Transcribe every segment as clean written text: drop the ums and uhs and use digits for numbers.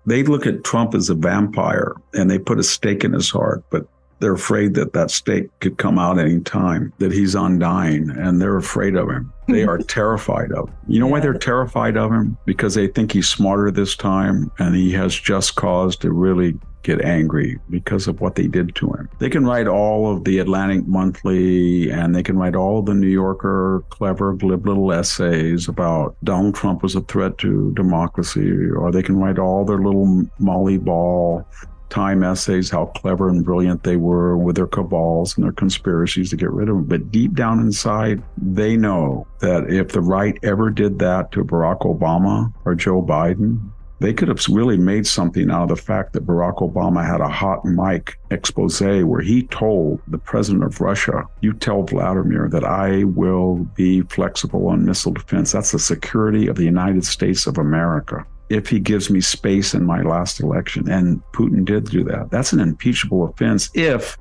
They look at Trump as a vampire and they put a stake in his heart, but they're afraid that that stake could come out any time, that he's undying, and they're afraid of him. They are terrified of him. You know why they're terrified of him? Because they think he's smarter this time and he has just cause to really get angry because of what they did to him. They can write all of the Atlantic Monthly and they can write all of the New Yorker clever, glib little essays about Donald Trump was a threat to democracy, or they can write all their little Molly Ball Time essays, how clever and brilliant they were with their cabals and their conspiracies to get rid of him. But deep down inside, they know that if the right ever did that to Barack Obama or Joe Biden, they could have really made something out of the fact that Barack Obama had a hot mic expose where he told the president of Russia, you tell Vladimir that I will be flexible on missile defense. That's the security of the United States of America, if he gives me space in my last election. And Putin did do that. That's an impeachable offense if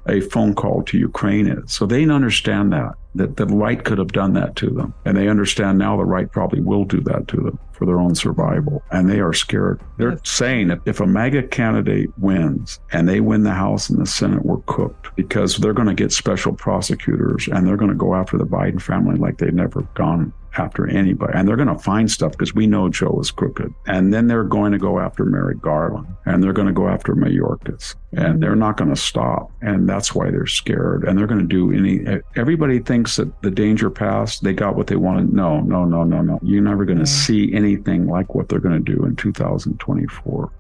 a phone call to Ukraine is. So they understand that the right could have done that to them. And they understand now the right probably will do that to them for their own survival. And they are scared. They're saying that if a MAGA candidate wins and they win the House and the Senate, we're cooked, because they're going to get special prosecutors and they're going to go after the Biden family like they've never gone after anybody. And they're going to find stuff because we know Joe is crooked. And then they're going to go after Merrick Garland and they're going to go after Mayorkas, and they're not going to stop. And that's why they're scared. And they're going to do everybody thinks that the danger passed, they got what they wanted. No. You're never going to see anything like what they're going to do in 2024.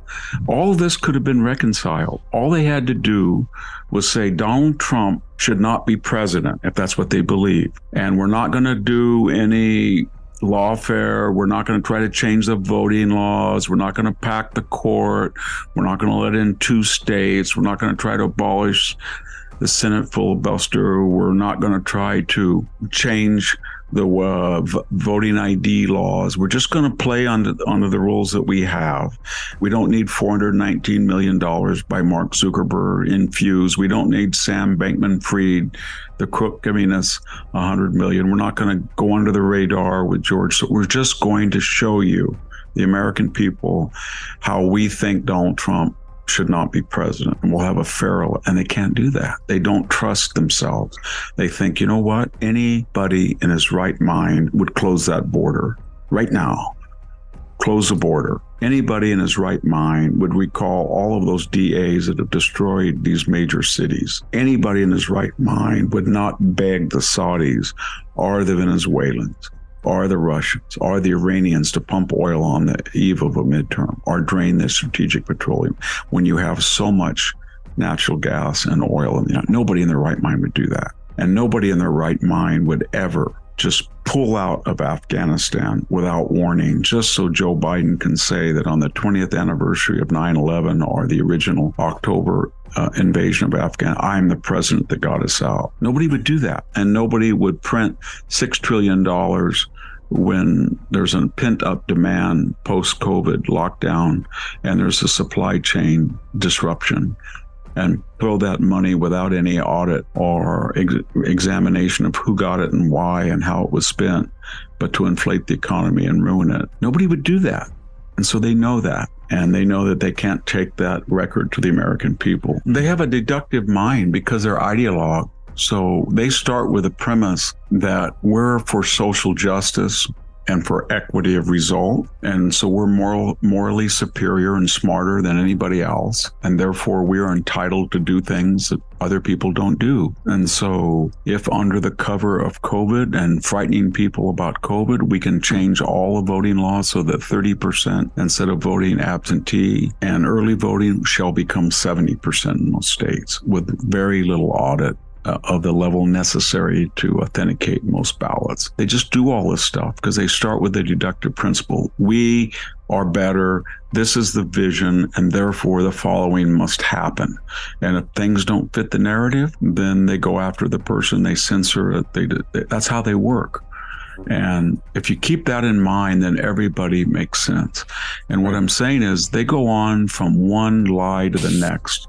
All of this could have been reconciled. All they had to do was say Donald Trump should not be president, if that's what they believe. And we're not going to do any lawfare. We're not going to try to change the voting laws. We're not going to pack the court. We're not going to let in 2 states. We're not going to try to abolish the Senate filibuster. We're not going to try to change the voting ID laws. We're just going to play under the rules that we have. We don't need $419 million by Mark Zuckerberg infused. We don't need Sam Bankman-Fried, the crook, giving us $100 million. We're not going to go under the radar with George. So we're just going to show you, the American people, how we think Donald Trump should not be president, and we'll have a fair, and they can't do that. They don't trust themselves. They think, you know what? Anybody in his right mind would close that border right now. Close the border. Anybody in his right mind would recall all of those DAs that have destroyed these major cities. Anybody in his right mind would not beg the Saudis or the Venezuelans or the Russians or the Iranians to pump oil on the eve of a midterm or drain their strategic petroleum when you have so much natural gas and oil. Nobody in their right mind would do that. And nobody in their right mind would ever just pull out of Afghanistan without warning, just so Joe Biden can say that on the 20th anniversary of 9/11 or the original October invasion of Afghanistan, I'm the president that got us out. Nobody would do that. And nobody would print $6 trillion when there's a pent-up demand post-COVID lockdown and there's a supply chain disruption, and throw that money without any audit or examination of who got it and why and how it was spent, but to inflate the economy and ruin it. Nobody would do that. And so they know that. And they know that they can't take that record to the American people. They have a deductive mind because they're ideologue. So they start with a premise that we're for social justice and for equity of result. And so we're morally superior and smarter than anybody else. And therefore we are entitled to do things that other people don't do. And so if under the cover of COVID and frightening people about COVID, we can change all the voting laws so that 30% instead of voting absentee and early voting shall become 70% in most states with very little audit of the level necessary to authenticate most ballots. They just do all this stuff because they start with the deductive principle. We are better. This is the vision, and therefore the following must happen. And if things don't fit the narrative, then they go after the person, they censor it. That's how they work. And if you keep that in mind, then everybody makes sense. And what I'm saying is they go on from one lie to the next.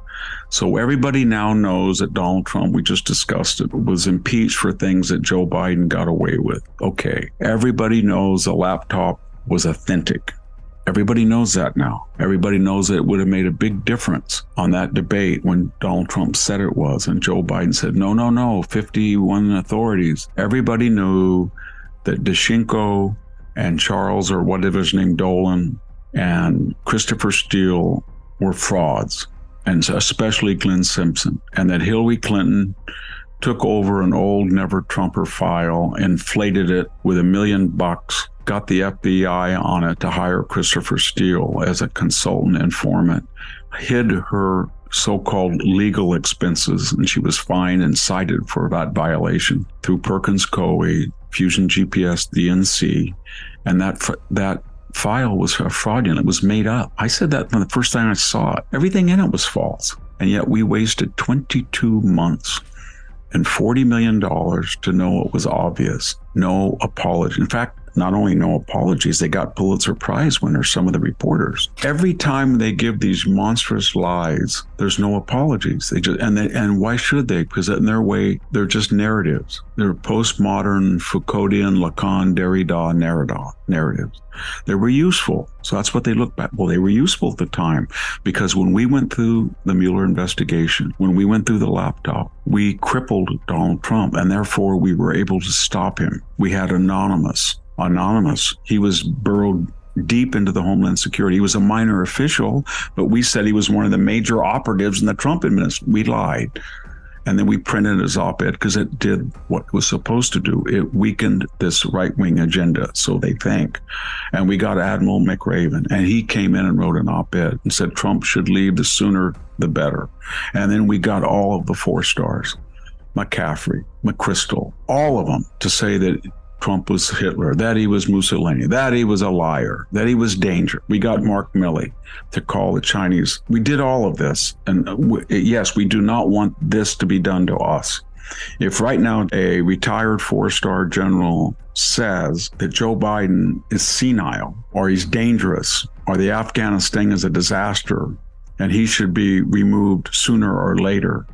So everybody now knows that Donald Trump, we just discussed it, was impeached for things that Joe Biden got away with. Okay. Everybody knows the laptop was authentic. Everybody knows that now. Everybody knows that it would have made a big difference on that debate when Donald Trump said it was, and Joe Biden said, no, 51 authorities. Everybody knew that Danchenko and Charles, or whatever his name, Dolan, and Christopher Steele were frauds, and especially Glenn Simpson, and that Hillary Clinton took over an old Never Trumper file, inflated it with $1 million, got the FBI on it to hire Christopher Steele as a consultant informant, hid her so-called legal expenses, and she was fined and cited for that violation through Perkins Coie, Fusion GPS, DNC, and that file was fraudulent. It was made up. I said that from the first time I saw it. Everything in it was false, and yet we wasted 22 months and $40 million to know what was obvious. No apology. In fact, not only no apologies, they got Pulitzer Prize winners, some of the reporters. Every time they give these monstrous lies, there's no apologies. And why should they? Because in their way, they're just narratives. They're postmodern Foucauldian, Lacan, Derrida narratives. They were useful. So that's what they look back. Well, they were useful at the time, because when we went through the Mueller investigation, when we went through the laptop, we crippled Donald Trump, and therefore we were able to stop him. We had Anonymous. He was burrowed deep into the Homeland Security. He was a minor official, but we said he was one of the major operatives in the Trump administration. We lied. And then we printed his op-ed because it did what it was supposed to do. It weakened this right-wing agenda, so they think. And we got Admiral McRaven, and he came in and wrote an op-ed and said Trump should leave, the sooner the better. And then we got all of the 4 stars, McCaffrey, McChrystal, all of them, to say that Trump was Hitler, that he was Mussolini, that he was a liar, that he was danger. We got Mark Milley to call the Chinese. We did all of this. And yes, we do not want this to be done to us. If right now a retired 4-star general says that Joe Biden is senile, or he's dangerous, or the Afghanistan is a disaster, and he should be removed sooner or later,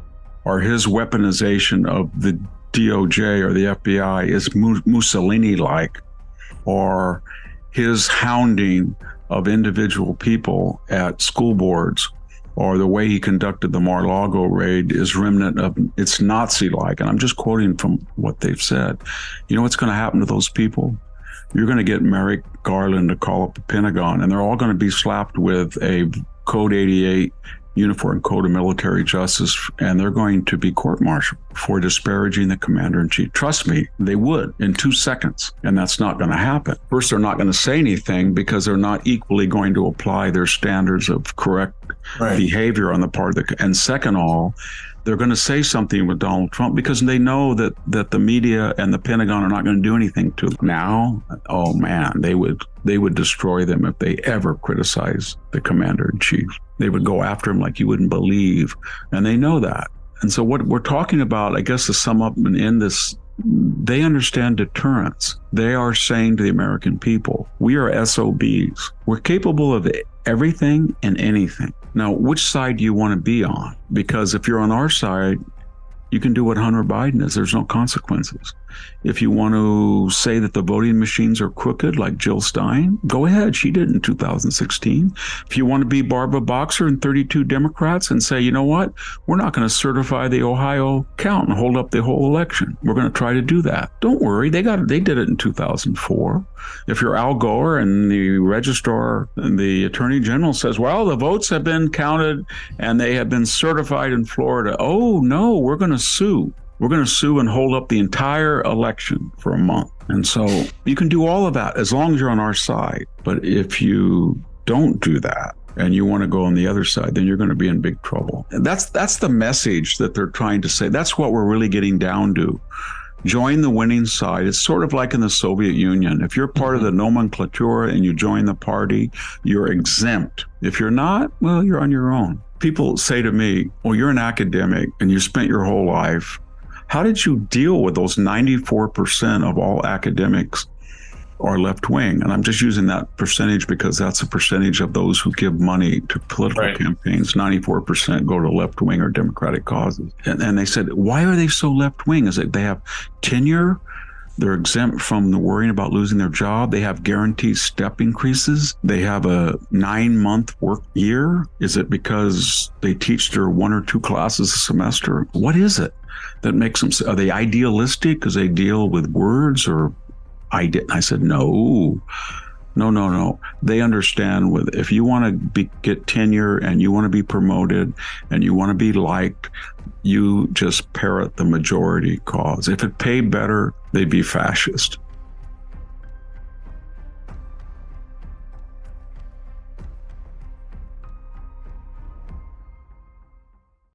or his weaponization of the DOJ or the FBI is Mussolini-like, or his hounding of individual people at school boards, or the way he conducted the Mar-a-Lago raid is remnant of, it's Nazi-like. And I'm just quoting from what they've said. You know what's going to happen to those people? You're going to get Merrick Garland to call up the Pentagon, and they're all going to be slapped with a Code 88 Uniform Code of Military Justice, and they're going to be court-martialed for disparaging the commander-in-chief. Trust me, they would in 2 seconds, and that's not going to happen. First, they're not going to say anything because they're not equally going to apply their standards of correct behavior on the part of the, and second all, they're going to say something with Donald Trump because they know that the media and the Pentagon are not going to do anything to them. Now, oh man, they would destroy them if they ever criticize the commander-in-chief. They would go after him like you wouldn't believe, and they know that. And so what we're talking about, I guess to sum up and end this, they understand deterrence. They are saying to the American people, we are SOBs. We're capable of everything and anything. Now, which side do you want to be on? Because if you're on our side, you can do what Hunter Biden is. There's no consequences. If you want to say that the voting machines are crooked, like Jill Stein, go ahead. She did in 2016. If you want to be Barbara Boxer and 32 Democrats and say, you know what, we're not going to certify the Ohio count and hold up the whole election. We're going to try to do that. Don't worry. They did it in 2004. If you're Al Gore and the registrar and the attorney general says, well, the votes have been counted and they have been certified in Florida. Oh, no, we're going to sue. We're going to sue and hold up the entire election for a month. And so you can do all of that as long as you're on our side. But if you don't do that and you want to go on the other side, then you're going to be in big trouble. And that's the message that they're trying to say. That's what we're really getting down to. Join the winning side. It's sort of like in the Soviet Union. If you're part of the nomenclatura and you join the party, you're exempt. If you're not, well, you're on your own. People say to me, well, you're an academic and you spent your whole life. How did you deal with those 94% of all academics are left-wing? And I'm just using that percentage because that's a percentage of those who give money to political campaigns. 94% go to left-wing or Democratic causes. And they said, why are they so left-wing? Is it they have tenure? They're exempt from the worrying about losing their job. They have guaranteed step increases. They have a 9-month work year. Is it because they teach their 1 or 2 classes a semester? What is it that makes them, are they idealistic because they deal with words? Or I said, no. They understand if you want to get tenure and you want to be promoted and you want to be liked, you just parrot the majority cause. If it paid better, they'd be fascist.